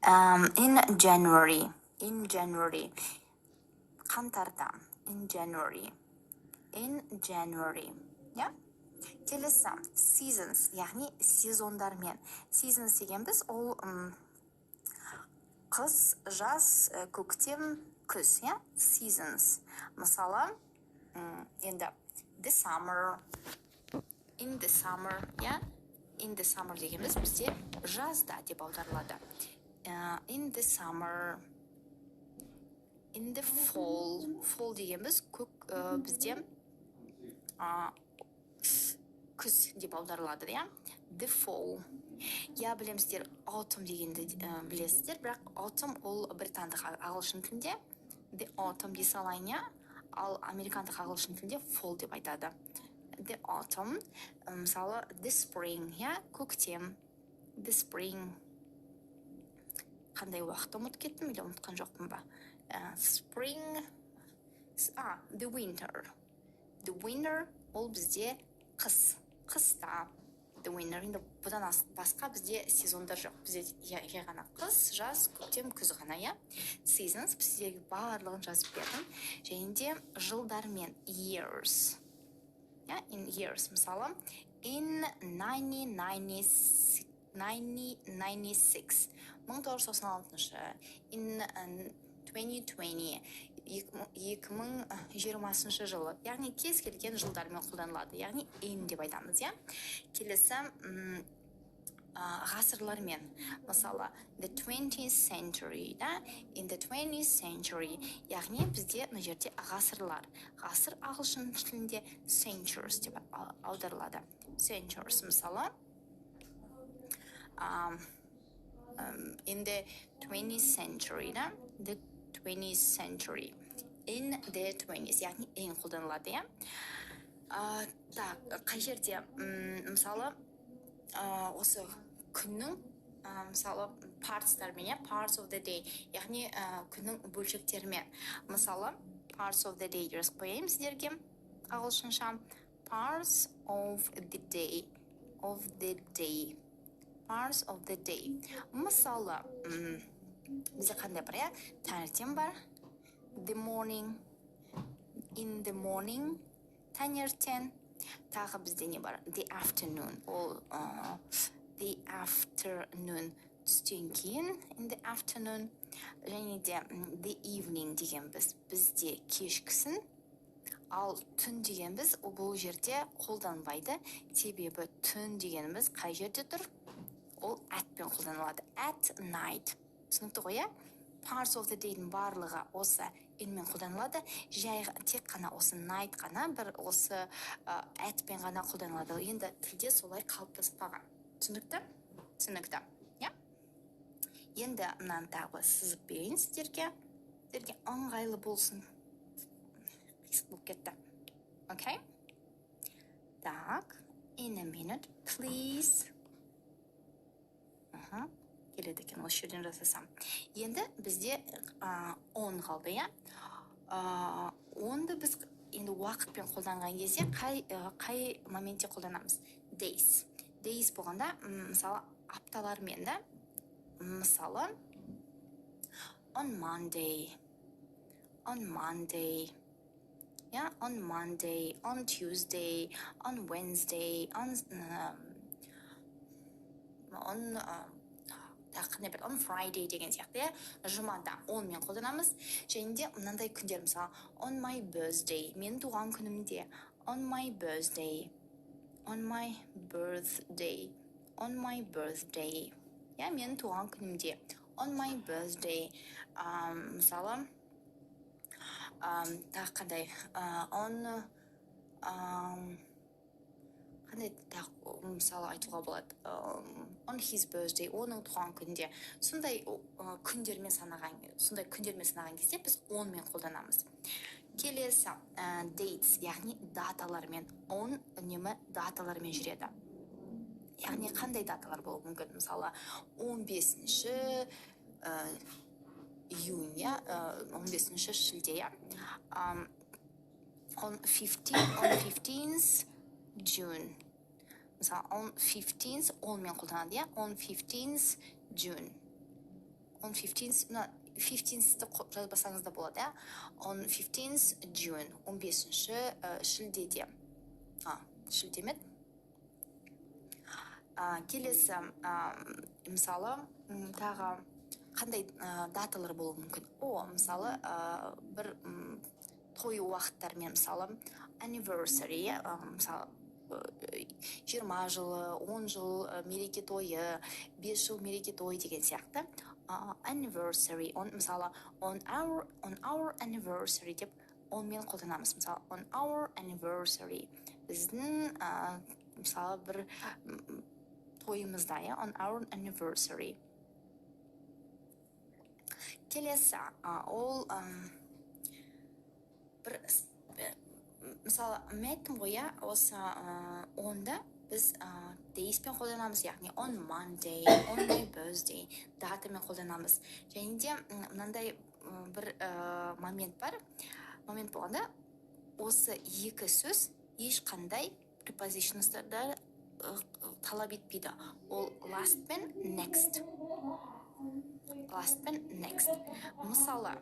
In January. In January. Қаңтарда. In January. In January. Yeah? Келесі seasons, яғни сезондармен. Seasons дегенбіз ол қыс, жаз, көктем, күз, yeah? Seasons. Мысалы, енді the summer, in the summer, yeah? In the summer дегенбіз бізде жазда деп аударылады. In the summer, in the fall, fall дегенбіз бізде күз деп аударылады, иә? The fall. Я білеміздер, autumn дегенді білесіздер, бірақ autumn ол британдық ағылшын тілінде the autumn дей салайын, иә? Ал американдық ағылшын тілінде fall деп айтады. The autumn, мысалы the spring, иә? Көктем. The spring. Қандай уақытты ұмытып кеттім, или ұмытқан жоқпын ба? Spring. The winter. The winter ол бізде қыс. Қыста. The winter. Енді бұдан басқа бізде сезондар жоқ. Бізде жай ғана қыс, жаз, көктем, күз ғана, иә? Seasons біздегі барлығын жазып бердім. Және де жылдармен years. Yeah, in years. Мысалы, in 1996. 1996. In 2020. 2020 жылы. Яғни кез келген жылдармен қолданылады. Яғни in деп айтамыз, иә? Келесі ғасырлармен. Мысалы, the 20th century, да? In the 20th century. Яғни бізде мына жерде ғасырлар. Ғасыр ағылшын тілінде centuries деп аударылады. Centuries, мысалы. In the 20th century, да? The 20th century. In the 20s, яғни ең қолданылады, иә? Қай жерде, мысалы, осы күннің, мысалы, partстармен, иә? Parts of the day, яғни күннің бөлшектермен. Мысалы, parts of the day жазып қояйын сіздерге ағылшынша. Parts of the day. Of the day. Parts of the day. Мысалы, бізде қандай бар, иә? Таңертең бар. The morning. In the morning. Таңертең. Тағы бізде не бар? The afternoon. Ол the afternoon. Түстен кейін. In the afternoon. Және де the evening деген бізде кешкісін. Ал түн дегенбіз бұл жерде қолданбайды. Себебі түн дегеніміз қай жерде тұр? Ол at-пен қолданылады. At night. Түсінікті ғой, иә? Parts of the day-дің барлығы осы in-мен қолданылады. Жай тек қана осы night қана, бір осы at-пен ғана қолданылады. Енді тілде солай қалыптаспаған. Түсінікті? Түсінікті, иә? Енді мынаны тағы сызып берейін сіздерге. Сіздерге ыңғайлы болсын. Қисық болып кетті. Okay? Так, in a minute, please. Келеді екен, осы жерден жасасам. Енді бізде on қалды, иә? Онды біз енді уақытпен қолданған кезде қай моментте қолданамыз? Days. Days болғанда, мысалы, апталармен, да? Мысалы, on Monday. On Monday. Yeah, on Monday, on Tuesday, on Wednesday, on Friday деген сияқты, жұмада онмен қолданамыз. Және де мынандай күндер, мысалы, on my birthday, мен туған күнімде, on my birthday, on my birthday, on my birthday, я мен туған күнімде, on my birthday, мысалы, тағы қандай, қандай мысалы айтуға болады, on his birthday, оның туған күнде. Сондай күндермен санаған кезде біз onмен қолданамыз. Келесі dates, яғни даталармен. On үнемі даталармен жүреді. Яғни қандай даталар болуы мүмкін? Мысалы 15-ші июня, 15-ші шілде, on 15th June. Мысалы, on 15th, on мен қолданады, on 15th June. on 15th, мына 15th жазбасаңыз да болады, иә. On 15th June, 15-ші шілдеде. Шілде ме? Келесі, мысалы, тағы қандай даталар болуы мүмкін? Мысалы, бір той уақыттармен, мысалы, anniversary, мысалы, 20 жылы, 10 жыл мереке тойы, 5 жыл мереке тойы деген сияқты. Anniversary, мысалы, on our anniversary деп онымен қолданамыз. Мысалы, on our anniversary. Біздің, мысалы, бір тойымызда, on our anniversary. Келесі, ол бір, мысалы, мәтін ғой, осы онда біз дейспен қолданамыз, яғни on Monday, on my birthday, датамен қолданамыз. Және де мынандай бір момент бар. Момент болғанда, осы екі сөз ешқандай prepositionстарды талап етпейді. Ол last пен next. Last пен next. Мысалы,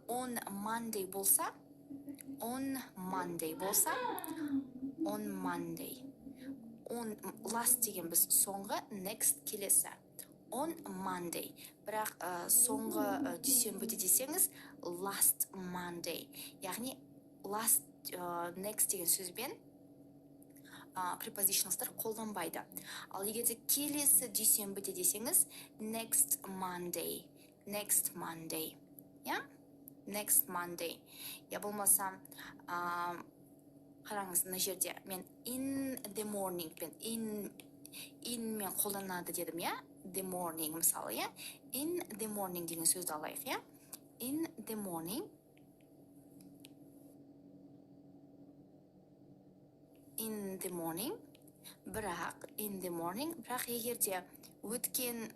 on Monday болса, on Monday. On last деген біз соңғы, next келесі. On Monday. Бірақ соңғы дүйсенбіде десеңіз, last Monday. Яғни last, next деген сөзбен prepositionстар қолданбайды. Ал егерде келесі дүйсенбіде десеңіз, next Monday. Next Monday. Next Monday. Я болмаса, қараңыз, мына жерде мен in the morning пен in мен қолданады дедім, the morning мысалы, in the morning деген сөзді алайық, in the morning. In the morning. Бірақ in the morning, бірақ егерде өткен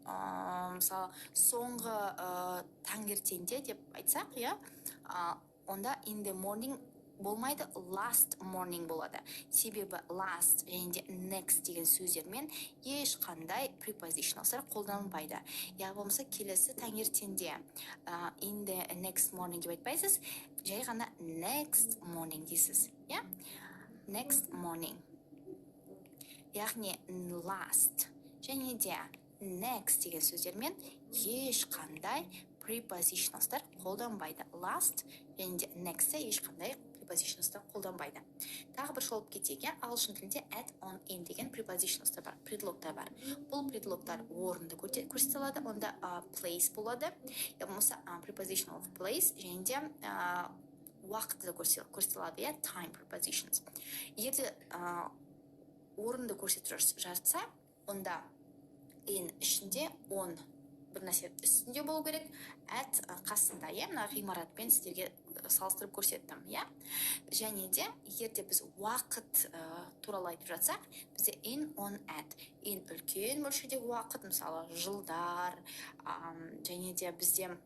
мысалы соңғы таңертеңде деп айтсақ, онда in the morning болмайды, last morning болады. Себебі last және де next деген сөздермен ешқандай prepositionалар қолданылмайды. Я болмаса келесі таңертеңде in the next morning деп айтпайсыз, жай ғана next morning дейсіз. Next morning. Яғни last және де next деген сөздермен ешқандай prepositionалар қолданбайды. Last және де next ешқандай prepositionалар қолданбайды. Тағы бір шолып кетейік, ағылшын тілінде at, on, in деген prepositionалар бар, предлогтар бар. Бұл предлогтар орынды көрсетіледі, онда place болады. Я болмаса preposition of place және де уақытты көрсетіледі, time prepositions. Егерде орынды көрсетіп жатса, онда in ішінде, on бір нәрсе үстінде болу керек, at қасында, мына ғимаратпен сіздерге салыстырып көрсеттім, және де егерде біз уақыт туралы айтып жатсақ, бізде in, on, at. In үлкен мөлшердегі уақыт, мысалы жылдар, және де бізде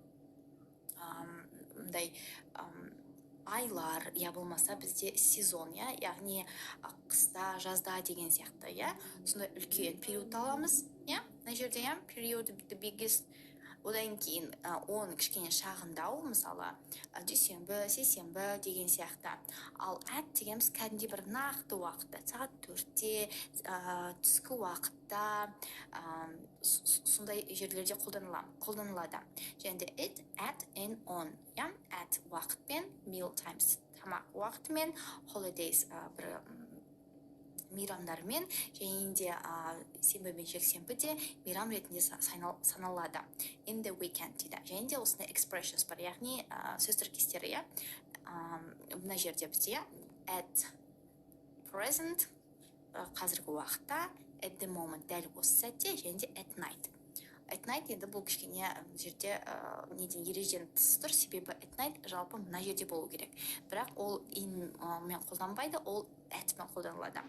айлар, болмаса бізде сезон, яғни қыста, жазда деген сияқты, сонда үлкен период аламыз, мына жерде period the biggest. Одан кейін он кішкене шағындау, мысалы дүйсенбі, сейсенбі деген сияқты. Ал at дегеніміз кәдімгі бір нақты уақытта, сағат 4-те, түскі уақытта, сондай жерлерде қолданылады. Және де it, at, and on. At уақытпен, meal times тамақ уақытымен, holidays бір мейрамдармен, және де сенбі мен жексенбіде мейрам ретінде саналады. In the weekend дейді. Және де осындай expressions бар, яғни сөз тіркестері, мына жерде бізде at present, қазіргі уақытта, at the moment, дәл осы сәтте, және де at night. At night енді бұл кішкене жерде неден ережеден тыс тұр, себебі at night жалпы мына жерде болу керек. Бірақ ол in мен қолданбайды, ол at мен қолданылады.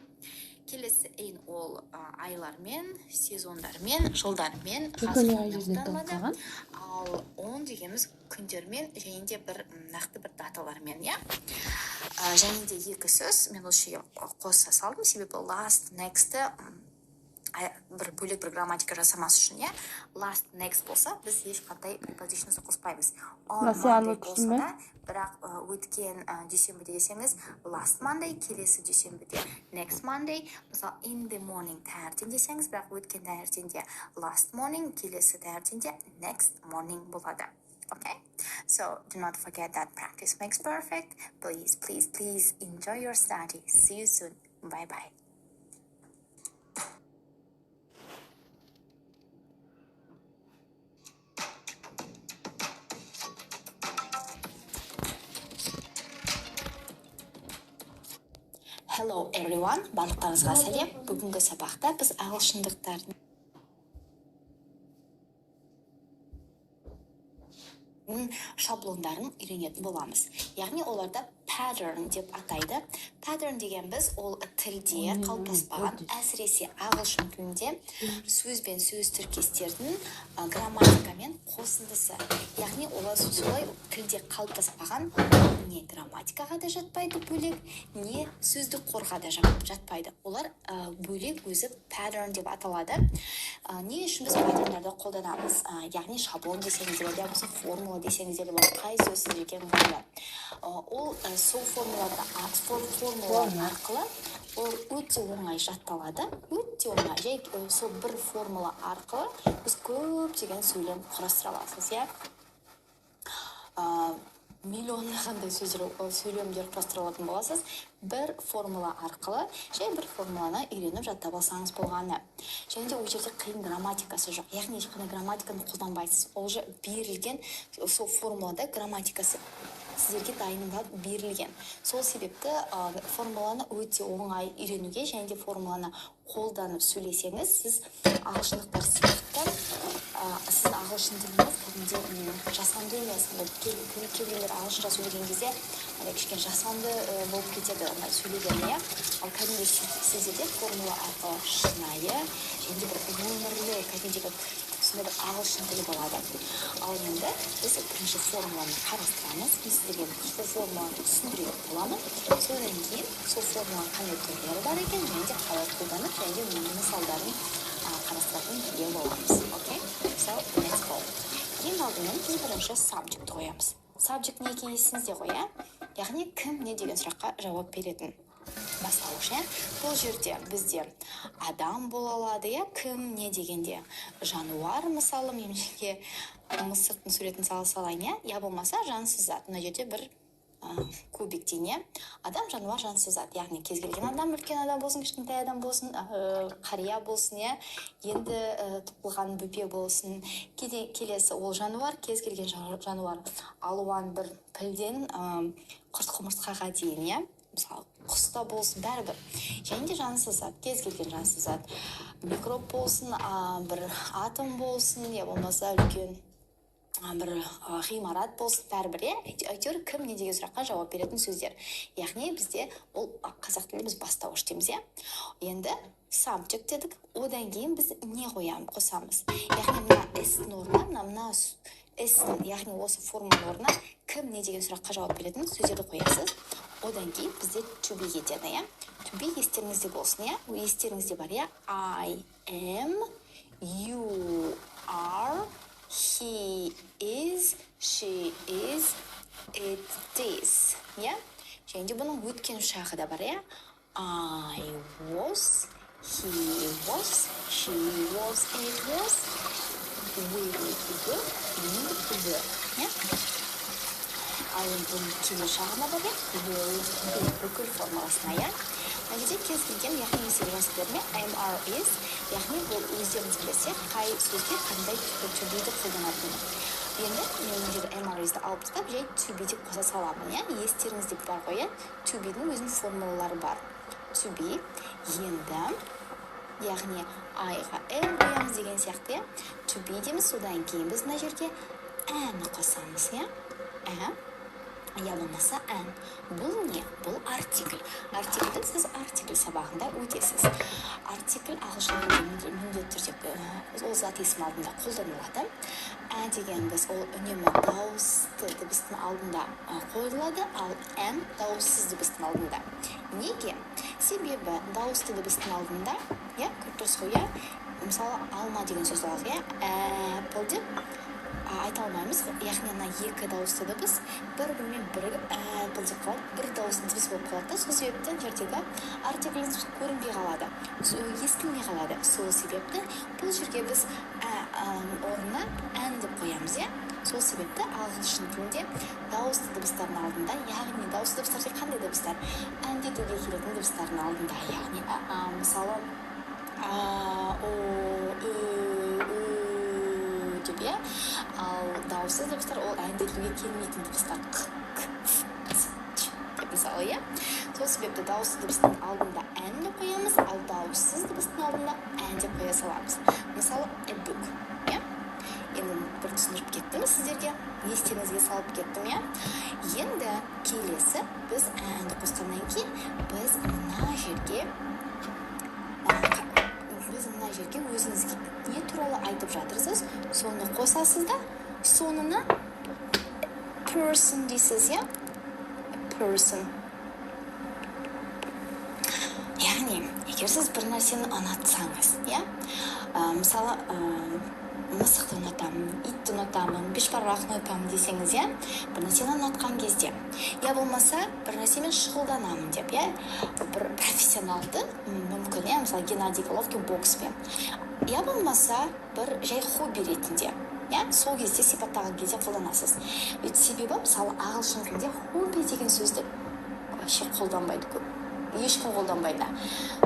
Келесі in ол айлармен, сезондармен, жылдармен қолданылады. Ал on дегеніміз күндермен, және де бір нақты бір даталармен, және де екі сөз мен осы қоса салдым, себебі last, next бір бөлек бір грамматика жасамас үшін, иә. Last, next болса, біз ешқандай prepositions қоспаймыз. On Monday болса да, бірақ өткен дүйсенбіде десеңіз, last Monday, келесі дүйсенбіде next Monday. Мысалы, in the morning таңертең десеңіз, бірақ өткен таңертеңде last morning, келесі таңертеңде next morning болады. Okay, so do not forget that practice makes perfect. Please, please, please enjoy your study. See you soon. Bye bye. Hello everyone, барлықтарыңызға сәлем. Бүгінгі сабақта біз ағылшындықтардың шаблондарын үйренетін боламыз. Яғни оларда pattern деп атайды. Pattern деген біз ол тілде қалыптаспаған, әсіресе ағылшын тілінде сөз бен сөз тіркестердің грамматикамен қосындысы. Яғни олар солай тілде қалыптаспаған, не грамматикаға да жатпайды бөлек, не сөзді қорға да жатпайды. Олар бөлек өзі pattern деп аталады. Не үшін біз patternларды қолданамыз? Яғни шаблон десеңіздер, болса формула десеңіздер, қай сөз екен болды. Ол сол формулалар арқылы ол өте оңай жатталады. Өте оңай. Жай сол бір формула арқылы біз көптеген сөйлем құрастыра аласыз, иә. Миллиондаған сөйлемдер құрастыра алатын боласыз. Бір формула арқылы, жай бір формуланы үйреніп жаттап алсаңыз болғаны. Және де ол жерде қиын грамматикасы жоқ. Яғни ешқандай грамматиканы қолданбайсыз. Ол же берілген сол формулада грамматикасы сіздерге дайындалып берілген. Сол себепті формуланы өте оңай үйренуге, және де формуланы қолданып сөйлесеңіз, сіз ағылшындықтар сияқты, сіздің ағылшын тіліңіз кәдімгідей жасанды емес. Кейбіреулер ағылшынша сөйлеген кезде кішкене жасанды болып кетеді сөйлегеніне. Ал кәдімгі сіздерде формула арқылы шынайы, және де бір өмірлі, кәдімгідегі сондай бір ағылшын тілі болады. Ал енді біз бірінші формуланы қарастырамыз. Мен сіздерге сол формуланы түсіндіретін боламын. Содан кейін сол формуланың қандай түрлері бар екен, және де қалай қолданып, және де оның мысалдарын қарастыратын бірге боламыз. Okay? So, let's go. Ең алдымен біз бірінші subject қоямыз. Subject неге есіңізде ғой, яғни кім не деген сұраққа жауап беретін. Бастауыш, бұл жерде бізде адам бола алады, кім не дегенде жануар, мысалы, меніңше мысықтың суретін салайын, болмаса жансыз зат. Мына жерде бір кубиктен, адам, жануар, жансыз зат. Яғни кез келген адам, үлкен адам болсын, кішкентай адам болсын, қария болсын, енді тұқылған бүпе болсын. Келесі ол жануар, кез келген жануар. Алуан бір пілден құрт-құмыртқаға дейін, мысалы, құста болсын, бәрібір. Және де жансыз зат, кез келген жансыз зат. Микроб болсын, бір атом болсын, болмаса үлкен бір ғимарат болсын, бәрібір. Әйтеуір кім не деген сұраққа жауап беретін сөздер. Яғни бізде ол қазақ тілінде біз бастауыш дейміз. Енді subject дедік, одан кейін біз не қосамыз. Яғни мына S-тің орнына, мына S-тің, яғни осы форманың орнына кім не деген сұраққа жауап беретін сөздерді қоясыз. Одан кейін бізде to be кетеді, To be естеріңізде болсын, Естеріңізде бар, I am, you are, he is, she is, it is, Және де бұның өткен шағы да бар, I was, he was, she was, it was, we were, you were, Ал бұның келер шағына бар, бүкіл формаласына, Әдетте кез келген, яғни месел жазып am, are, is, яғни бұл өздеріңіз білесе, қай сөзге қандай to be-ді қолданатыны. Енді мен жерде am, are, is-ді алып тастап, жай to be деп қоса саламын, Естеріңізде бар ғой, to be-дің өзінің формулалары бар. To be, енді, яғни I-ға am қоямыз деген сияқты, to be дейміз, содан кейін біз мына жерге am қосамыз, болмаса ән. Бұл не? Бұл артикль. Артикльді сіз артикль сабағында өтесіз. Артикль ағылшын тілінде міндетті түрде ол зат есім алдында қолданылады. Деген біз ол үнемі дауысты дыбыстың алдында қойылады, ал дауыссыз дыбыстың алдында. Неге? Себебі дауысты дыбыстың алдында иә, көріп тұрсыз ғой, иә. Мысалы, алма деген сөз алайық, иә. Apple деп айта алмаймыз, яғни ана екі дауысты дыбыс бір-бірімен бірігіп apple деп қалады, бір дауысты дыбыс болып қалады да. Сол себептен жердегі артикліміз көрінбей қалады, естілмей қалады. Сол себепті бұл жерге біз орнына ән деп қоямыз, иә. Сол себепті ағылшын тілінде дауысты дыбыстардың алдында, яғни дауысты дыбыстар қандай дыбыстар? Әндетуге келетін дыбыстардың алдында, яғни мысалы деп, иә. Ал дауыссыз дыбыстар ол әндетуге келмейтін дыбыстар. Деп мысалы, иә. Сол себепті дауыссыз дыбыстың алдында ән деп қоямыз, ал дауыссыз дыбыстың алдында ән деп қоя саламыз. Мысалы, a book, иә. Енді бір түсіндіріп кеттім сіздерге, естеріңізге салып кеттім, иә. Енді келесі біз әнді қосқаннан кейін біз мына жерге өзіңізге не туралы айтып жатырсыз, соны қосасыз да, сонына person дейсіз, иә. Person. Яғни, егер сіз бір нәрсені ұнатсаңыз, иә. Мысалы, мысықты ұнатамын, итті ұнатамын, бешбармақты ұнатамын десеңіз, иә. Бір нәрсені ұнатқан кезде, я болмаса бір нәрсемен шұғылданамын деп, иә. Бір профессионалды, мүмкін, иә, мысалы Геннадий Головкин бокспен. Я болмаса бір жай хобби ретінде, иә, сол кезде сипаттаған кезде қолданасыз. Себебі, мысалы, ағылшын тілінде хобби деген сөзді вообще қолданбайды көп. Ешкім қолданбайды.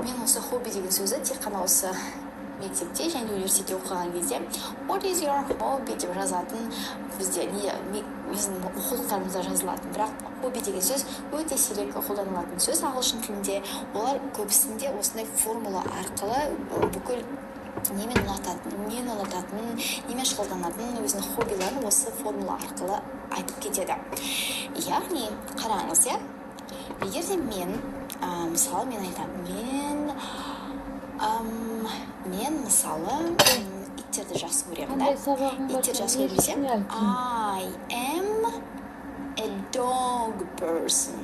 Мен осы хобби деген сөзді тек қана осы мектепте және университетте оқыған кезде what is your hobby деп жазатын бізде біздің оқулықтарымызда жазылатын. Бірақ хобби деген сөз өте сирек қолданылатын сөз ағылшын тілінде. Олар көбісінде осындай формула арқылы бүкіл нені ұнататынын, немен шұғылданатынын, өзінің хоббиларын осы формула арқылы айтып кетеді. Яғни, қараңыз, иә. Егер де мен, мысалы, мен айтамын, мен мысалы иттерді жақсы көремін, да. Иттерді жақсы көрмесем, I am a dog person.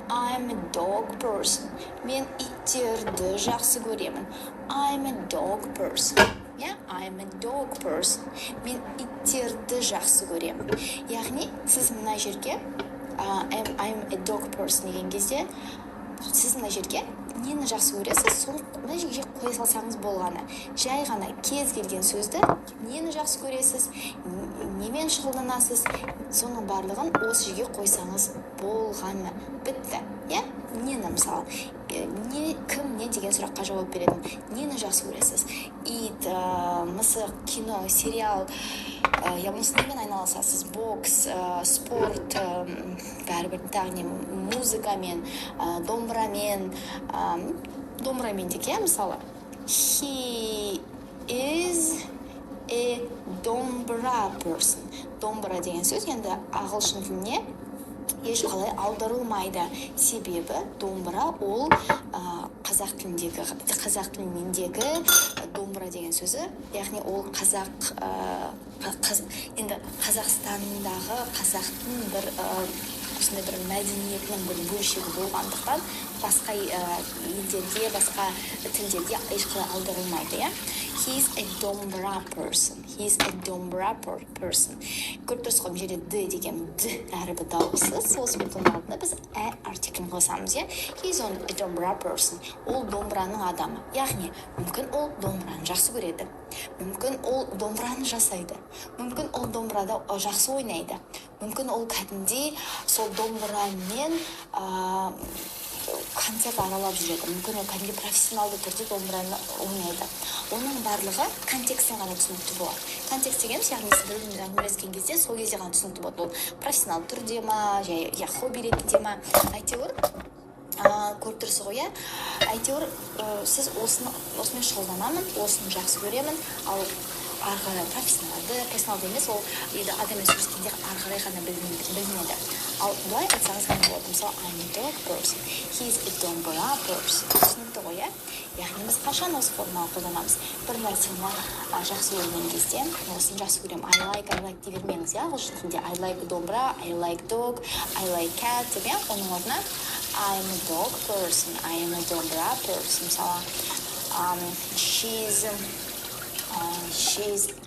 I'm a dog person. Мен иттерді жақсы көремін. I'm a dog person. Yeah, I'm a dog person. Мен иттерді жақсы көремін. Яғни, сіз мына жерге I'm a dog person деген кезде, сіз мына жерге нені жақсы көресіз, соны мына жерге қоя салсаңыз болғаны. Жай ғана кез келген сөзді нені жақсы көресіз, немен шұғылданасыз, соның барлығын осы жерге қойсаңыз болғаны. Бітті, иә? Нені, мысалы, кім не деген сұраққа жауап беретін, нені жақсы көресіз? Ит, мысық, кино, сериал, я болмаса немен айналысасыз? Бокс, спорт, бәрібір тағы музыкамен, домбырамен тек, иә, мысалы. He is a домбыра person. Домбыра деген сөз енді ағылшын тіліне ешқалай аударылмайды. Себебі домбыра ол қазақ тіліндегі домбыра деген сөзі, яғни ол енді Қазақстандағы қазақтың бір осындай бір мәдениетінің бір бөлшегі болғандықтан басқа елдерде, басқа тілдерде ешқалай аударылмайды, иә. He is a домбыра person. He is a домбыра person. Көріп тұрсыз ғой, жерде д деген д әрібі дауыссыз. Сол себептен алдында біз артиклін қосамыз, иә. He is a домбыра person. Ол домбыраның адамы. Яғни, мүмкін ол домбыраны жақсы көреді. Мүмкін ол домбыраны жасайды. Мүмкін ол домбырада жақсы ойнайды. Мүмкін ол кәдімгідей сол домбырамен концерт аралап жүреді. Мүмкін ол кәдімгі профессионалды түрде домбыраны ойнайды. Оның барлығы контекстен ғана түсінікті болады. Контекст дегеніміз, яғни сіз бір-бірімен әңгімелескен кезде сол кезде ғана түсінікті болады. Ол профессионалды түрде ма, я хобби ретінде ма, әйтеуір көріп тұрсыз ғой, иә. Әйтеуір сіз осымен шұғылданамын, осыны жақсы көремін, ал арғы профессионалды емес, ол енді адаммен сөйлескенде ары қарай ғана білінеді. Ал былай айтсаңыз ғана болады. Мысалы, I'm a dog person. He is a домбыра person. Түсінікті ғой, иә? Яғни біз қашан осы форманы қолданамыз? Бір нәрсені жақсы көрген кезде, осыны жақсы көремін. I like дей бермеңіз, иә? Ағылшын тілінде I like домбыра, I like dog, I like cat деп, иә? Оның орнына I'm a dog person, I am a домбыра person. Мысалы, she's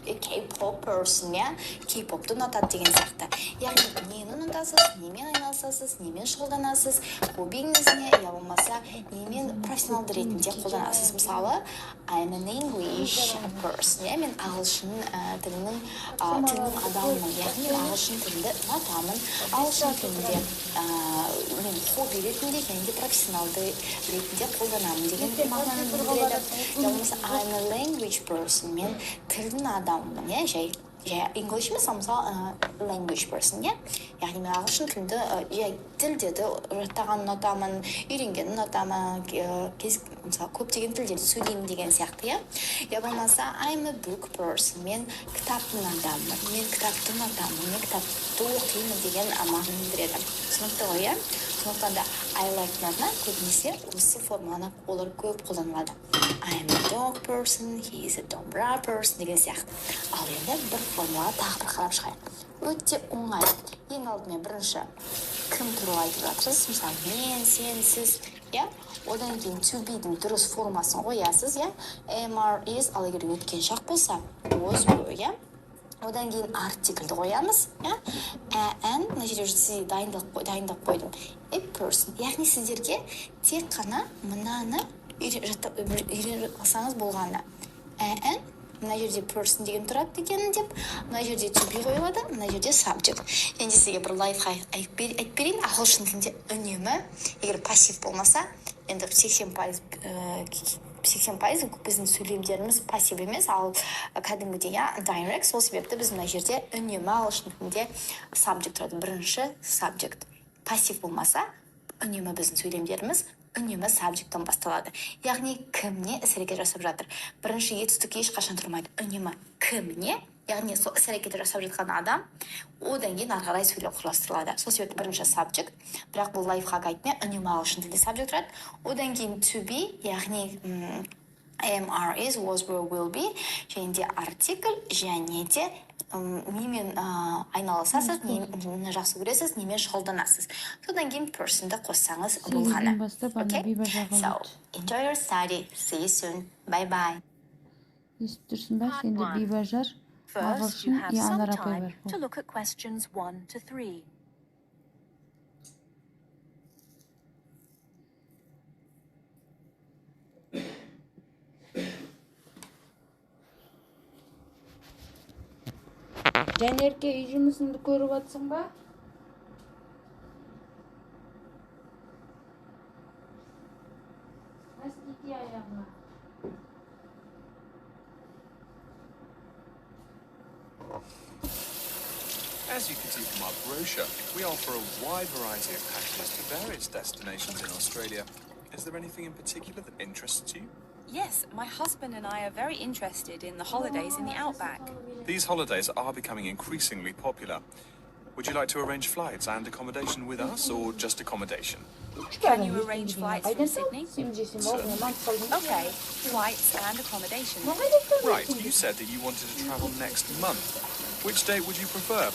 a K-pop person, yeah? K-popты ұнатады деген сияқты. Яғни, нені ұнатасыз, немен айналысасыз, немен шұғылданасыз, хоббиіңіз не, я болмаса, немен профессионалды ретінде қолданасыз. Мысалы, I'm an English person, yeah? Мен ағылшын тілінің адамымын, яғни мен ағылшын тілді ұнатамын. Ағылшын тілінде мен хобби ретінде, және профессионалды ретінде қолданамын деген мағынаны білдіреді. Я болмаса, I'm a language person, мен тілдің адамымын, иә, жай English емес, мысалы language person, иә. Яғни мен ағылшын тілді, тілдерді жаттағанды ұнатамын, үйренгенді ұнатамын, мысалы көптеген тілдерді сөйлеймін деген сияқты, иә. Я болмаса I'm a book person, мен кітаптың адамымын, мен кітапты ұнатамын, мен кітапты оқимын деген мағынаны білдіреді. Түсінікті ғой, иә. Сондықтан да I like-ларына көбінесе осы форманы олар көп қолданылады. I'm a dog person, he is a домбыра person деген сияқты. Ал енді бір формула тағы бір қарап шығайық. Өте оңай. Ең алдымен бірінші кім туралы айтып жатырсыз? Мысалы, мен, сен, сіз, иә? Одан кейін to be-дің дұрыс формасын қоясыз, иә? Am, is, ал егер өткен шақ болса, was, were, иә? Одан кейін артиклді қоямыз, иә? And, мына жерде сізге дайындық қойдым. A person, яғни сіздерге тек қана мынаны үйреніп алсаңыз болғаны. And, мына жерде person деген тұрады екен деп, мына жерде to be қойылады, мына жерде subject. Енді сізге бір лайфхак айтып берейін, ағылшын тілінде үнемі, егер пассив болмаса, енді 80% біздің сөйлемдеріміз пассив емес, ал кәдімгідей direct, сол себепті біз мына жерде үнемі ағылшын тілінде subject тұрады. Бірінші subject. Пассив болмаса, үнемі біздің сөйлемдеріміз үнемі subjecттан басталады. Яғни кімне іс-әрекет жасап жатыр. Бірінші етістік ешқашан тұрмайды. Үнемі кімне, яғни сол іс-әрекетті жасап жатқан адам, одан кейін ары қарай сөйлем құрастырылады. Сол себепті бірінші subject, бірақ бұл лайфхак айтпай, үнемі ағылшын тілде subject тұрады. Одан кейін to be, яғни am, are, is, was, were, will be, және де артикль, және де немен айналысасыз, нені жақсы көресіз, немен шұғылданасыз. Содан кейін person'ды қоссаңыз болғаны. Okay? So, enjoy your study. See you soon. Bye-bye. Естіп тұрсың ба? Сенде бейбажар, ағылшын, анар апай бар. To look at questions 1 to 3. Жанерке, үй жұмысыңды көріп атсың ба? Әскеке аяғына. As you can see from our brochure, we offer a wide variety of packages to various destinations in Australia. Is there anything in particular that interests you? Yes, my husband and I are very interested in the holidays in the outback. These holidays are becoming increasingly popular. Would you like to arrange flights and accommodation with us, or just accommodation? Can you arrange flights from Sydney? Certainly. Okay, flights and accommodation. Right, you said that you wanted to travel next month. Which date would you prefer?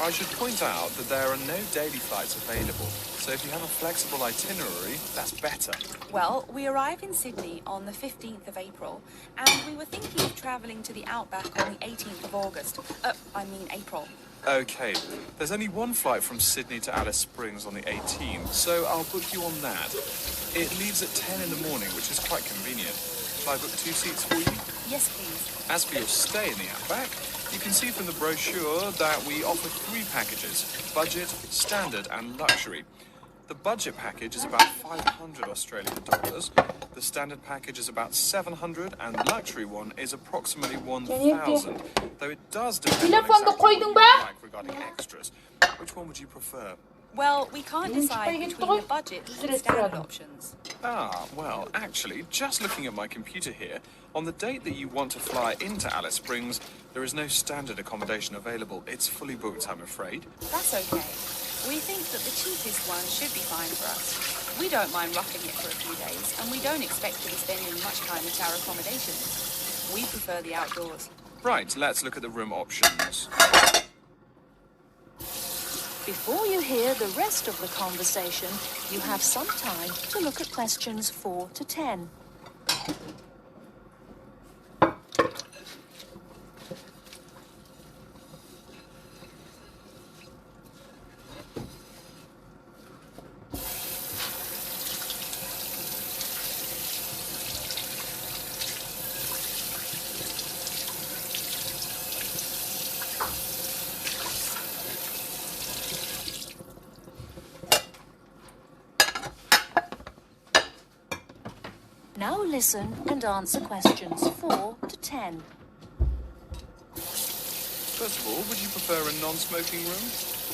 I should point out that there are no daily flights available, so if you have a flexible itinerary, that's better. Well, we arrive in Sydney on the 15th of April, and we were thinking of travelling to the outback on the 18th of August. April. Okay, there's only one flight from Sydney to Alice Springs on the 18th, so I'll book you on that. It leaves at 10 in the morning, which is quite convenient. Shall I book 2 seats for you? Yes, please. As for your stay in the outback, you can see from the brochure that we offer 3 packages: budget, standard and luxury. The budget package is about 500 Australian dollars, the standard package is about 700 and the luxury one is approximately 1,000, though it does depend on exactly what you like regarding extras. Which one would you prefer? Well, we can't decide between the budget and standard options. Well, actually, just looking at my computer here, on the date that you want to fly into Alice Springs, there is no standard accommodation available. It's fully booked, I'm afraid. That's okay. We think that the cheapest one should be fine for us. We don't mind roughing it for a few days, and we don't expect to be spending much time at our accommodations. We prefer the outdoors. Right, let's look at the room options. Before you hear the rest of the conversation, you have some time to look at questions 4 to 10. listen and answer questions 4 to 10. First of all, would you prefer a non-smoking room?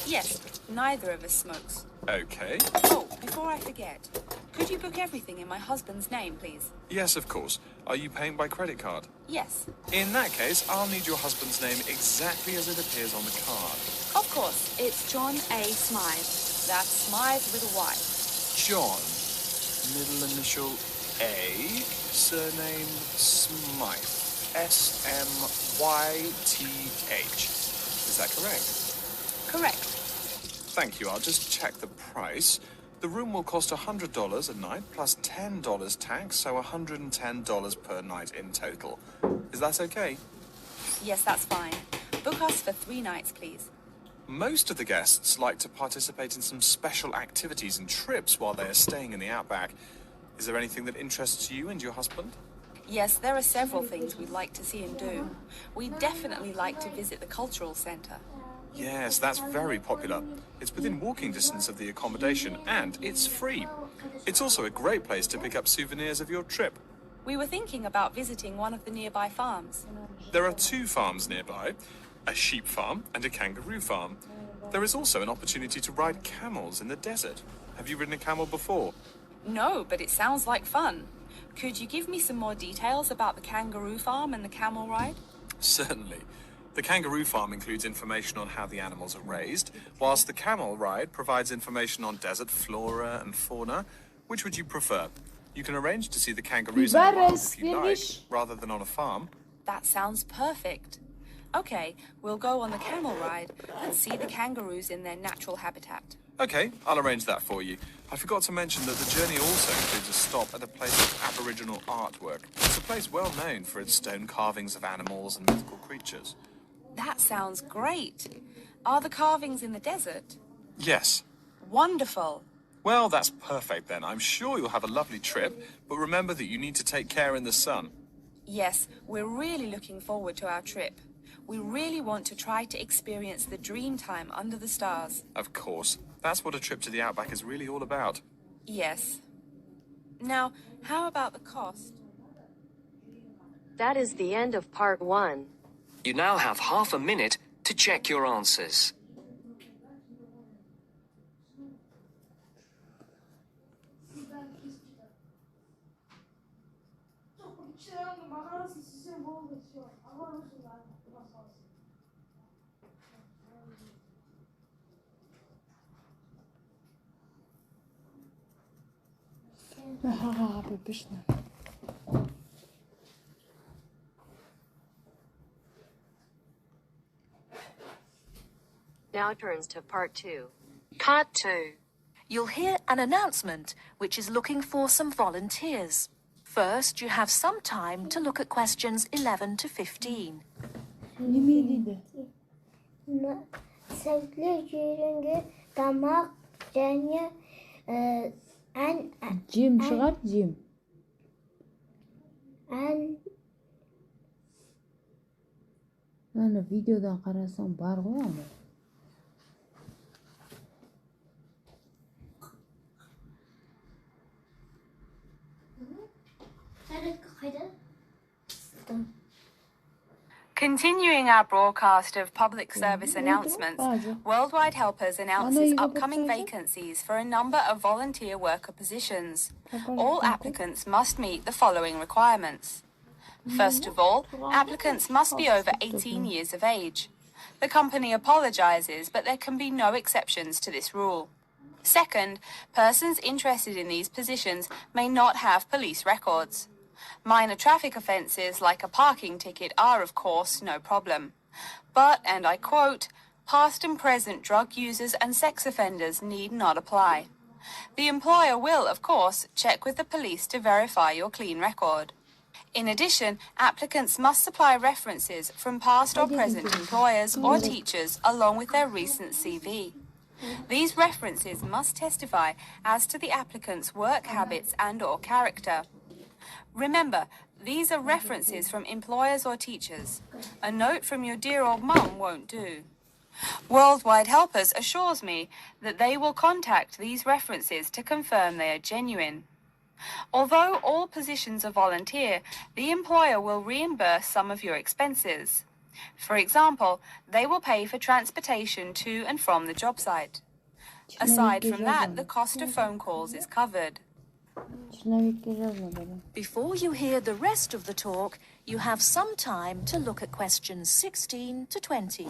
Yes, neither of us smokes. Okay. Oh, before I forget, could you book everything in my husband's name, please? Yes, of course. Are you paying by credit card? Yes. In that case, I'll need your husband's name exactly as it appears on the card. Of course, it's John A. Smythe. That's Smythe with a Y. John, middle initial A, surname Smythe. S-M-Y-T-H. Is that correct? Correct. Thank you. I'll just check the price. The room will cost $100 a night plus $10 tax, so $110 per night in total. Is that okay? Yes, that's fine. Book us for 3 nights, please. Most of the guests like to participate in some special activities and trips while they are staying in the outback. Is there anything that interests you and your husband? Yes, there are several things we'd like to see and do. We'd definitely like to visit the cultural centre. Yes, that's very popular. It's within walking distance of the accommodation and it's free. It's also a great place to pick up souvenirs of your trip. We were thinking about visiting one of the nearby farms. There are 2 farms nearby, a sheep farm and a kangaroo farm. There is also an opportunity to ride camels in the desert. Have you ridden a camel before? No, but it sounds like fun. Could you give me some more details about the kangaroo farm and the camel ride? Certainly. The kangaroo farm includes information on how the animals are raised, whilst the camel ride provides information on desert flora and fauna. Which would you prefer? You can arrange to see the kangaroos in the wild if you like, rather than on a farm. That sounds perfect. Okay, we'll go on the camel ride and see the kangaroos in their natural habitat. Okay, I'll arrange that for you. I forgot to mention that the journey also includes a stop at a place of Aboriginal artwork. It's a place well known for its stone carvings of animals and mythical creatures. That sounds great. Are the carvings in the desert? Yes. Wonderful. Well, that's perfect then. I'm sure you'll have a lovely trip, but remember that you need to take care in the sun. Yes, we're really looking forward to our trip. We really want to try to experience the dream time under the stars. Of course. That's what a trip to the outback is really all about. Yes. Now, how about the cost? That is the end of part 1. You now have half a minute to check your answers. Now turns to part 2. Part 2. You'll hear an announcement which is looking for some volunteers. First, you have some time to look at questions 11 to 15. Sevgili jürüngü damak және Jim шығар, Jim. Аны видеодан қарасаң бар ғой аны. Continuing our broadcast of public service announcements, Worldwide Helpers announces upcoming vacancies for a number of volunteer worker positions. All applicants must meet the following requirements. First of all, applicants must be over 18 years of age. The company apologizes, but there can be no exceptions to this rule. Second, persons interested in these positions may not have police records. Minor traffic offences like a parking ticket are, of course, no problem. But, and I quote, past and present drug users and sex offenders need not apply. The employer will, of course, check with the police to verify your clean record. In addition, applicants must supply references from past or present employers or teachers along with their recent CV. These references must testify as to the applicant's work habits and/or character. Remember, these are references from employers or teachers. A note from your dear old mum won't do. Worldwide Helpers assures me that they will contact these references to confirm they are genuine. Although all positions are volunteer, the employer will reimburse some of your expenses. For example, they will pay for transportation to and from the job site. Aside from that, the cost of phone calls is covered. Before you hear the rest of the talk, you have some time to look at questions 16 to 20.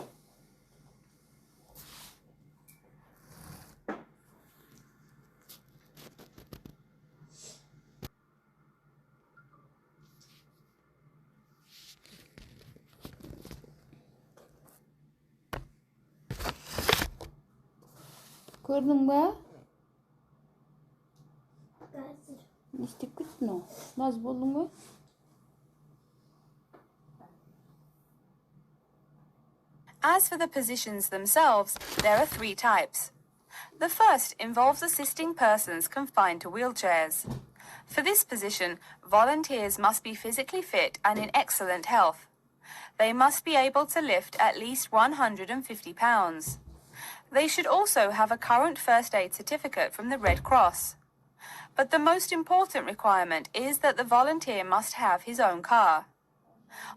Көрдің ба? Не істеп кеттің о? Наз болдың ба? As for the positions themselves, there are 3 types. The first involves assisting persons confined to wheelchairs. For this position, volunteers must be physically fit and in excellent health. They must be able to lift at least 150 pounds. They should also have a current first aid certificate from the Red Cross. But the most important requirement is that the volunteer must have his own car.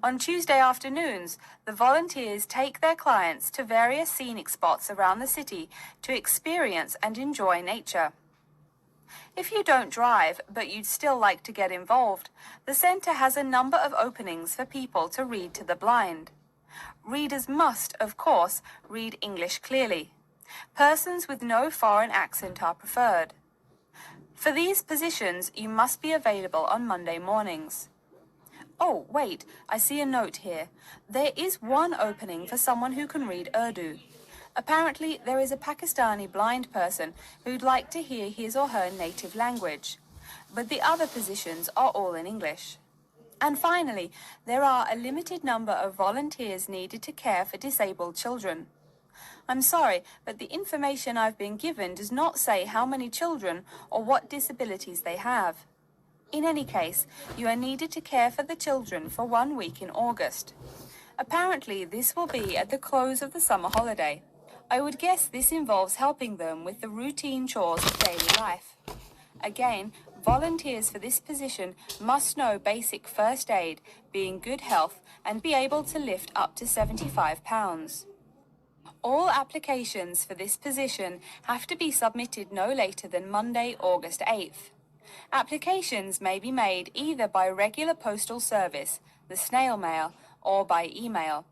On Tuesday afternoons, the volunteers take their clients to various scenic spots around the city to experience and enjoy nature. If you don't drive, but you'd still like to get involved, the centre has a number of openings for people to read to the blind. Readers must, of course, read English clearly. Persons with no foreign accent are preferred. For these positions, you must be available on Monday mornings. Oh, wait, I see a note here. There is one opening for someone who can read Urdu. Apparently, there is a Pakistani blind person who'd like to hear his or her native language. But the other positions are all in English. And finally, there are a limited number of volunteers needed to care for disabled children. I'm sorry, but the information I've been given does not say how many children or what disabilities they have. In any case, you are needed to care for the children for 1 week in August. Apparently, this will be at the close of the summer holiday. I would guess this involves helping them with the routine chores of daily life. Again, volunteers for this position must know basic first aid, be in good health, and be able to lift up to 75 pounds. All applications for this position have to be submitted no later than Monday, August 8th. Applications may be made either by regular postal service, the snail mail, or by email.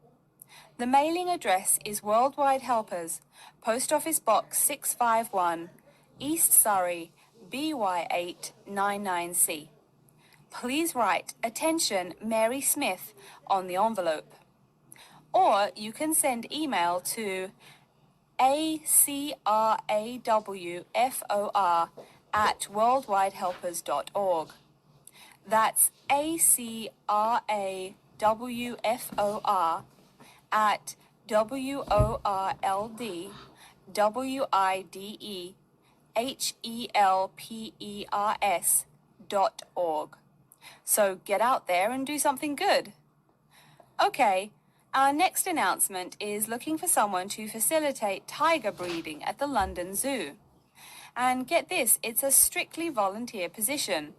The mailing address is Worldwide Helpers, Post Office Box 651, East Surrey, BY8 99C. Please write "Attention Mary Smith" on the envelope. Or you can send email to acrawfor@worldwidehelpers.org. That's acrawfor@worldwidehelpers.org. So get out there and do something good. Okay. Our next announcement is looking for someone to facilitate tiger breeding at the London Zoo. And get this, it's a strictly volunteer position.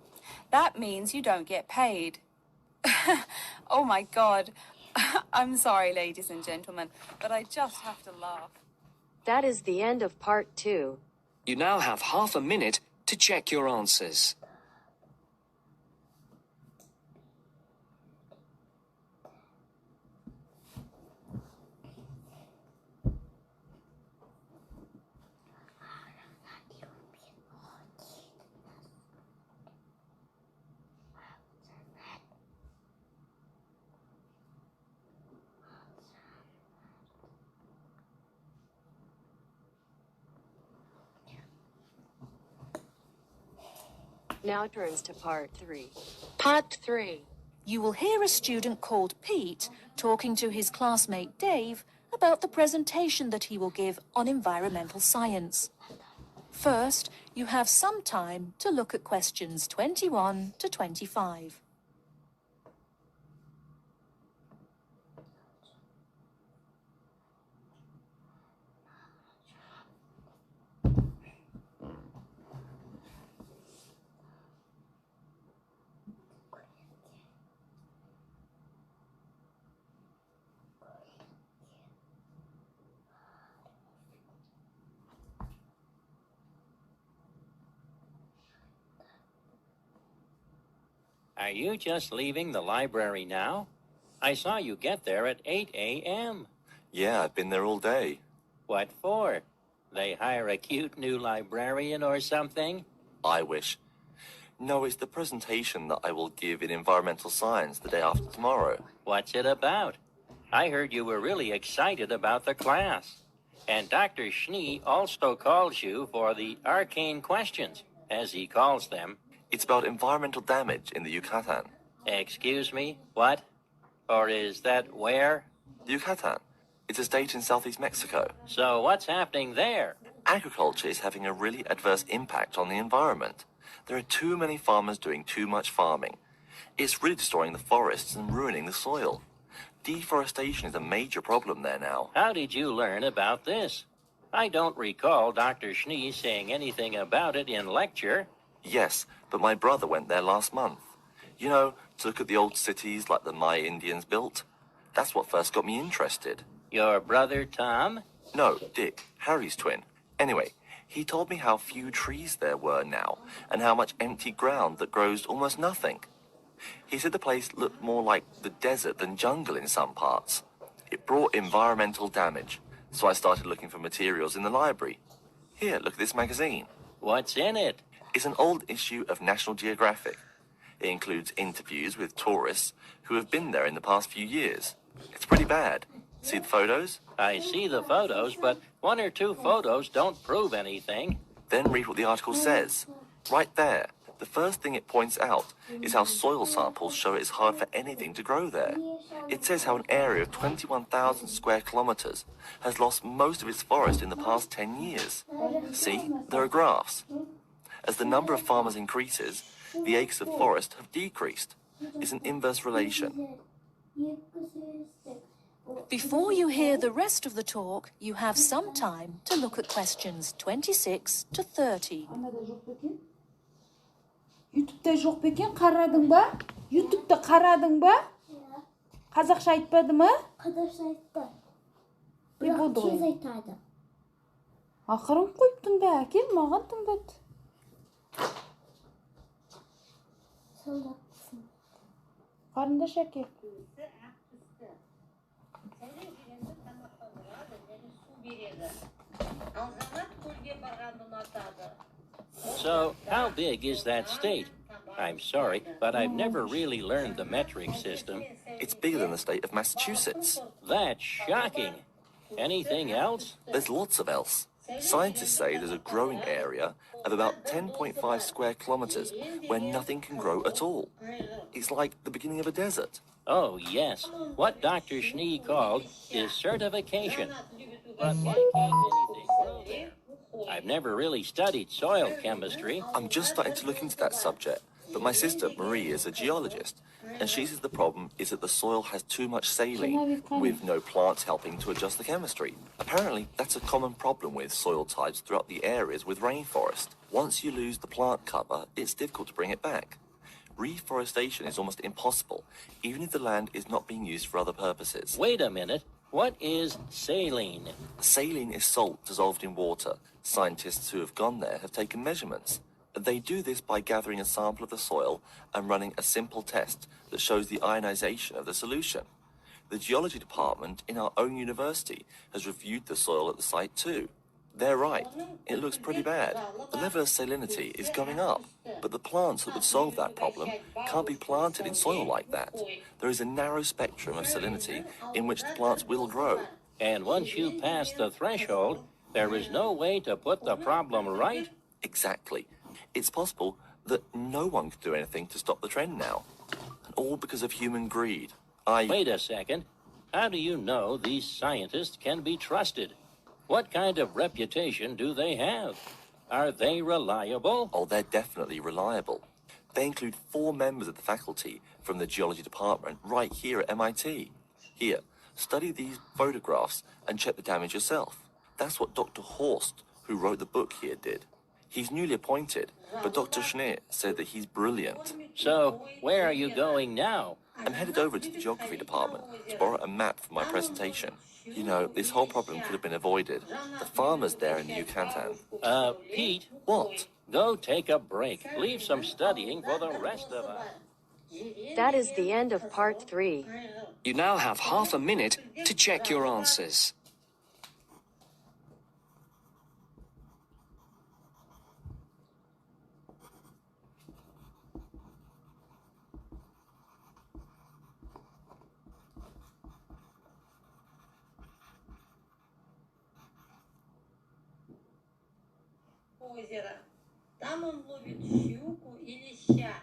That means you don't get paid. Oh my God. I'm sorry, ladies and gentlemen, but I just have to laugh. That is the end of part 2. You now have half a minute to check your answers. Now turns to part 3. Part 3. You will hear a student called Pete talking to his classmate Dave about the presentation that he will give on environmental science. First, you have some time to look at questions 21 to 25. Are you just leaving the library now? I saw you get there at 8 a.m. Yeah, I've been there all day. What for? They hire a cute new librarian or something? I wish. No, it's the presentation that I will give in environmental science the day after tomorrow. What's it about? I heard you were really excited about the class. And Dr. Schnee also calls you for the arcane questions, as he calls them. It's about environmental damage in the Yucatan. Excuse me? What? Or is that where? Yucatan. It's a state in southeast Mexico. So what's happening there? Agriculture is having a really adverse impact on the environment. There are too many farmers doing too much farming. It's really destroying the forests and ruining the soil. Deforestation is a major problem there now. How did you learn about this? I don't recall Dr. Schnee saying anything about it in lecture. Yes, but my brother went there last month. You know, to look at the old cities like the Maya Indians built. That's what first got me interested. Your brother Tom? No, Dick, Harry's twin. Anyway, he told me how few trees there were now, and how much empty ground that grows almost nothing. He said the place looked more like the desert than jungle in some parts. It brought environmental damage, so I started looking for materials in the library. Here, look at this magazine. What's in it? It's an old issue of National Geographic. It includes interviews with tourists who have been there in the past few years. It's pretty bad. See the photos? I see the photos, but one or two photos don't prove anything. Then read what the article says. Right there. The first thing it points out is how soil samples show it's hard for anything to grow there. It says how an area of 21,000 square kilometers has lost most of its forest in the past 10 years. See, there are graphs. As the number of farmers increases, the acres of forest have decreased. It's an inverse relation. Before you hear the rest of the talk, you have some time to look at questions 26 to 30. YouTube'da жоқ па екен, қарадың ба? YouTube'да қарадың ба? Қазақша айтпады ма? Қазақша айтты. Не болды ғой? Тез айтады. Ақырын қойып тыңда, әкел, маған тыңдат. Солдатсың. Қарындаш әкел. So, how big is that state? I'm sorry, but I've never really learned the metric system. It's bigger than the state of Massachusetts. That's shocking. Anything else? There's lots of else. Scientists say there's a growing area of about 10.5 square kilometers where nothing can grow at all. It's like the beginning of a desert. Oh, yes. What Dr. Schnee called is certification. But why can't anything grow there? I've never really studied soil chemistry. I'm just starting to look into that subject, but my sister, Marie, is a geologist, and she says the problem is that the soil has too much saline, with no plants helping to adjust the chemistry. Apparently, that's a common problem with soil types throughout the areas with rainforest. Once you lose the plant cover, it's difficult to bring it back. Reforestation is almost impossible, even if the land is not being used for other purposes. Wait a minute. What is saline? Saline is salt dissolved in water. Scientists who have gone there have taken measurements. They do this by gathering a sample of the soil and running a simple test that shows the ionization of the solution. The geology department in our own university has reviewed the soil at the site too. They're right. It looks pretty bad. The level of salinity is going up, but the plants that would solve that problem can't be planted in soil like that. There is a narrow spectrum of salinity in which the plants will grow. And once you pass the threshold, there is no way to put the problem right? Exactly. It's possible that no one can do anything to stop the trend now. And all because of human greed. Wait a second. How do you know these scientists can be trusted? What kind of reputation do they have? Are they reliable? Oh, they're definitely reliable. They include 4 members of the faculty from the geology department right here at MIT. Here, study these photographs and check the damage yourself. That's what Dr. Horst, who wrote the book here, did. He's newly appointed, but Dr. Schneer said that he's brilliant. So, where are you going now? I'm headed over to the geography department to borrow a map for my presentation. You know, this whole problem could have been avoided. The farmers there in the Yucatan. Pete? What? Go take a break. Leave some studying for the rest of us. That is the end of part 3. You now have half a minute to check your answers. Озеро. Там он ловит щуку и леща.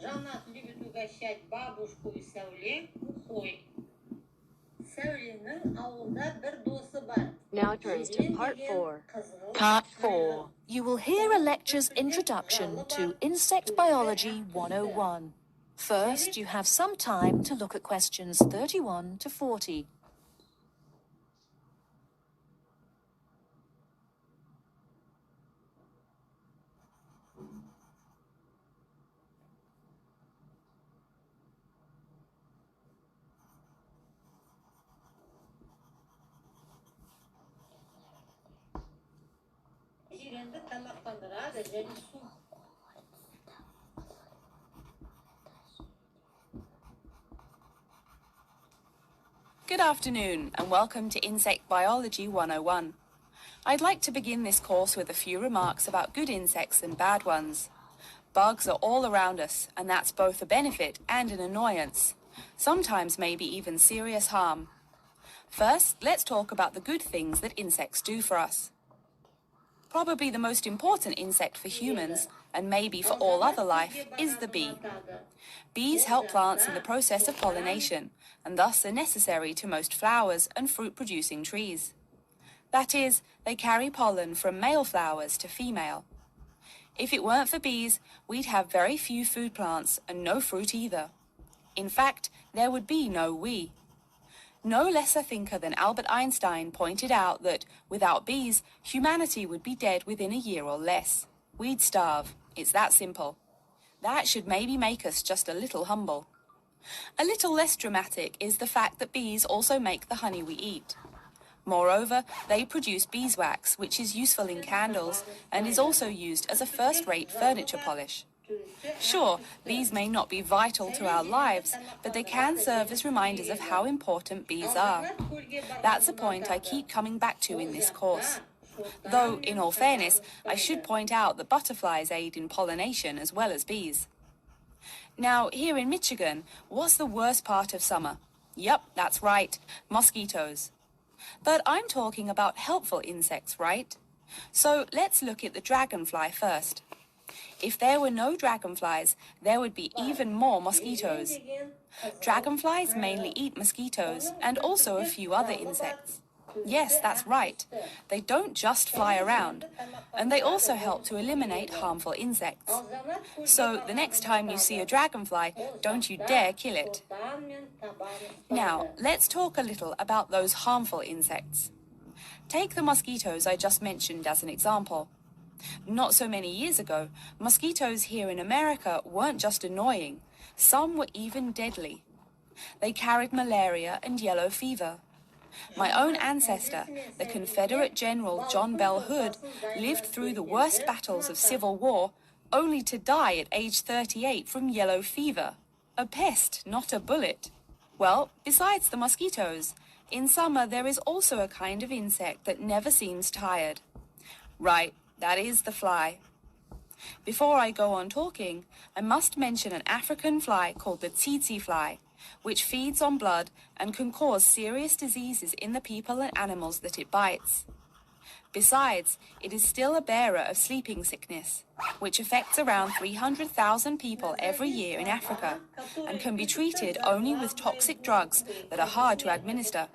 Жанат любит угощать бабушку и Сәуле ухой. Сәуленің ауылда бір досы бар. Now turns to part 4. Part 4. You will hear a lecture's introduction to Insect Biology 101. First, you have some time to look at questions 31 to 40. Жиренді тамақтандырады және су. Good afternoon and welcome to Insect Biology 101. I'd like to begin this course with a few remarks about good insects and bad ones. Bugs are all around us, and that's both a benefit and an annoyance, sometimes maybe even serious harm. First, let's talk about the good things that insects do for us. Probably the most important insect for humans, and maybe for all other life, is the bee. Bees help plants in the process of pollination, and thus are necessary to most flowers and fruit-producing trees. That is, they carry pollen from male flowers to female. If it weren't for bees, we'd have very few food plants and no fruit either. In fact, there would be no we. No less a thinker than Albert Einstein pointed out that, without bees, humanity would be dead within a year or less. We'd starve. It's that simple. That should maybe make us just a little humble. A little less dramatic is the fact that bees also make the honey we eat. Moreover, they produce beeswax, which is useful in candles and is also used as a first-rate furniture polish. Sure, these may not be vital to our lives, but they can serve as reminders of how important bees are. That's a point I keep coming back to in this course. Though, in all fairness, I should point out that butterflies aid in pollination as well as bees. Now, here in Michigan, what's the worst part of summer? Yep, that's right, mosquitoes. But I'm talking about helpful insects, right? So let's look at the dragonfly first. If there were no dragonflies, there would be even more mosquitoes. Dragonflies mainly eat mosquitoes and also a few other insects. Yes, that's right. They don't just fly around, and they also help to eliminate harmful insects. So the next time you see a dragonfly, don't you dare kill it. Now, let's talk a little about those harmful insects. Take the mosquitoes I just mentioned as an example. Not so many years ago, mosquitoes here in America weren't just annoying, some were even deadly. They carried malaria and yellow fever. My own ancestor, the Confederate General John Bell Hood, lived through the worst battles of Civil War, only to die at age 38 from yellow fever. A pest, not a bullet. Well, besides the mosquitoes, in summer there is also a kind of insect that never seems tired. Right, that is the fly. Before I go on talking, I must mention an African fly called the tsetse fly, which feeds on blood and can cause serious diseases in the people and animals that it bites. Besides, it is still a bearer of sleeping sickness, which affects around 300,000 people every year in Africa and can be treated only with toxic drugs that are hard to administer.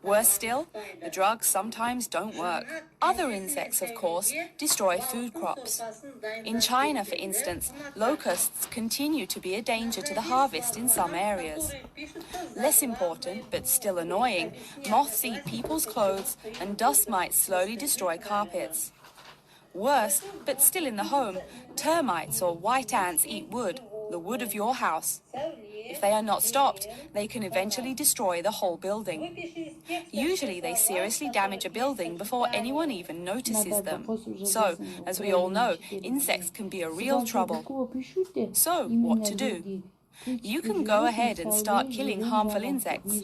Worse still, the drugs sometimes don't work. Other insects, of course, destroy food crops. In China, for instance, locusts continue to be a danger to the harvest in some areas. Less important, but still annoying, moths eat people's clothes and dust mites slowly destroy carpets. Worse, but still in the home, termites or white ants eat wood, the wood of your house. If they are not stopped, they can eventually destroy the whole building. Usually they seriously damage a building before anyone even notices them. So, as we all know, insects can be a real trouble. So, what to do? You can go ahead and start killing harmful insects.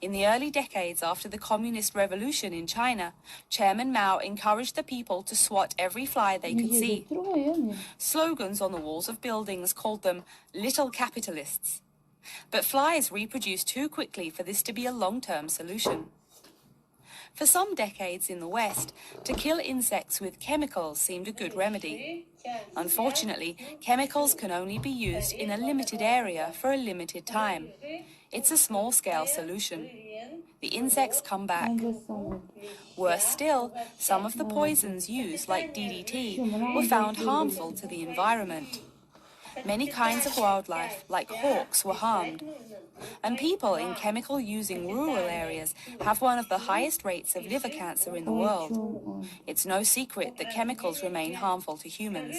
In the early decades after the Communist Revolution in China, Chairman Mao encouraged the people to swat every fly they could see. Slogans on the walls of buildings called them little capitalists. But flies reproduce too quickly for this to be a long-term solution. For some decades in the West, to kill insects with chemicals seemed a good remedy. Unfortunately, chemicals can only be used in a limited area for a limited time. It's a small-scale solution. The insects come back. Worse still, some of the poisons used, like DDT, were found harmful to the environment. Many kinds of wildlife, like hawks, were harmed. And people in chemical-using rural areas have one of the highest rates of liver cancer in the world. It's no secret that chemicals remain harmful to humans.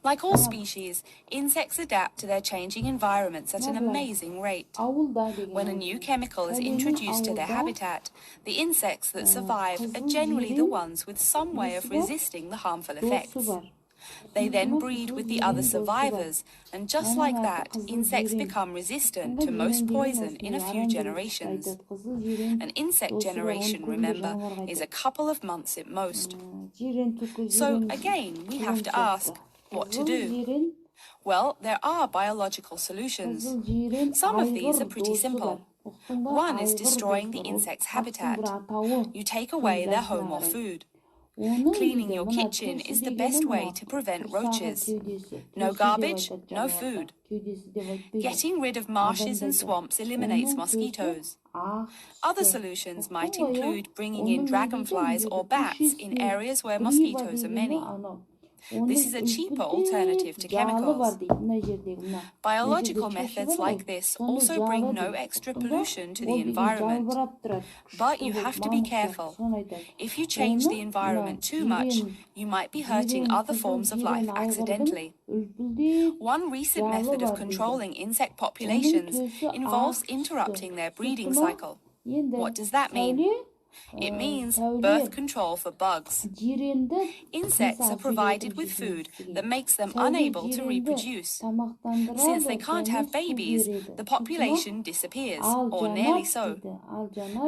Like all species, insects adapt to their changing environments at an amazing rate. When a new chemical is introduced to their habitat, the insects that survive are generally the ones with some way of resisting the harmful effects. They then breed with the other survivors, and just like that, insects become resistant to most poison in a few generations. An insect generation, remember, is a couple of months at most. So again, we have to ask, what to do? Well, there are biological solutions. Some of these are pretty simple. One is destroying the insect's habitat. You take away their home or food. Cleaning your kitchen is the best way to prevent roaches. No garbage, no food. Getting rid of marshes and swamps eliminates mosquitoes. Other solutions might include bringing in dragonflies or bats in areas where mosquitoes are many. This is a cheaper alternative to chemicals. Biological methods like this also bring no extra pollution to the environment. But you have to be careful. If you change the environment too much, you might be hurting other forms of life accidentally. One recent method of controlling insect populations involves interrupting their breeding cycle. What does that mean? It means birth control for bugs. Insects are provided with food that makes them unable to reproduce. Since they can't have babies, the population disappears, or nearly so.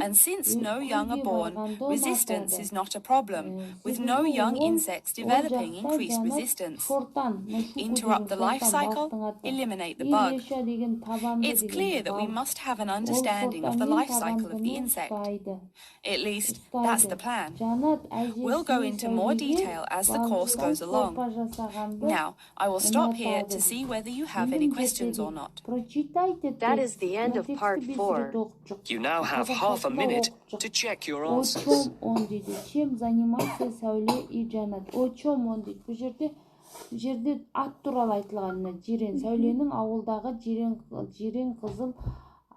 And since no young are born, resistance is not a problem, with no young insects developing increased resistance. Interrupt the life cycle, eliminate the bug. It's clear that we must have an understanding of the life cycle of the insect. At least, that's the plan. We'll go into more detail as the course goes along. Now, I will stop here to see whether you have any questions or not. That is the end of part 4. You now have half a minute to check your answers. Бұл жерде ат туралы айтылған, жирен сәуленің ауылдағы жирен қызыл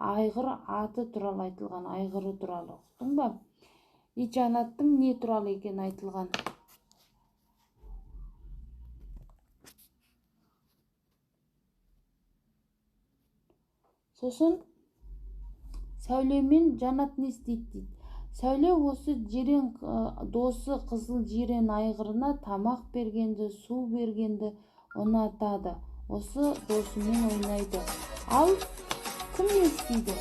айғыр аты туралы айтылған, айғыры туралы. Ұқтың ба? Жанаттың не туралы екен айтылған? Сосын Сәуле мен Жанат не істейді дейді. Сәуле осы жирен досы қызыл жирен айғырына тамақ бергенді, су бергенді ұнатады. Осы досымен ойнайды. Ал кім не істейді?